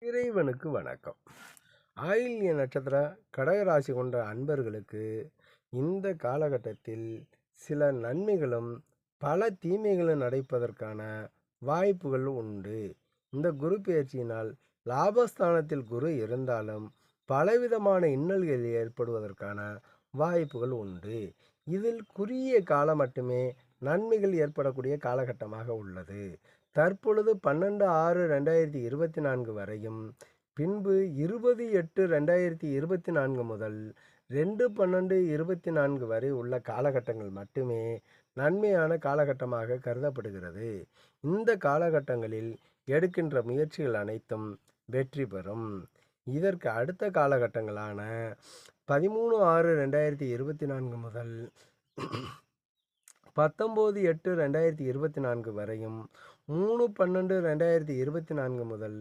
இறைவனுக்கு வணக்கம். ஆயில்ய நட்சத்திர கடகராசி கொண்ட அன்பர்களுக்கு இந்த காலகட்டத்தில் சில நன்மைகளும் பல தீமைகளும் நடைப்பதற்கான வாய்ப்புகள் உண்டு. இந்த குரு பெயர்ச்சியினால் லாபஸ்தானத்தில் குரு இருந்தாலும் பலவிதமான இன்னல்கள் ஏற்படுவதற்கான வாய்ப்புகள் உண்டு. இதில் குறுகிய காலம் மட்டுமே நன்மைகள் ஏற்படக்கூடிய காலகட்டமாக உள்ளது. தற்பொழுது 12/6/2024 வரையும், பின்பு 20/8/2024 முதல் 2/12/24 வரை உள்ள காலகட்டங்கள் மட்டுமே நன்மையான காலகட்டமாக கருதப்படுகிறது. இந்த காலகட்டங்களில் எடுக்கின்ற முயற்சிகள் அனைத்தும் வெற்றி பெறும். இதற்கு அடுத்த காலகட்டங்களான 13/6/2024 முதல் 19/8/2024 வரையும், 3/12/2024 முதல்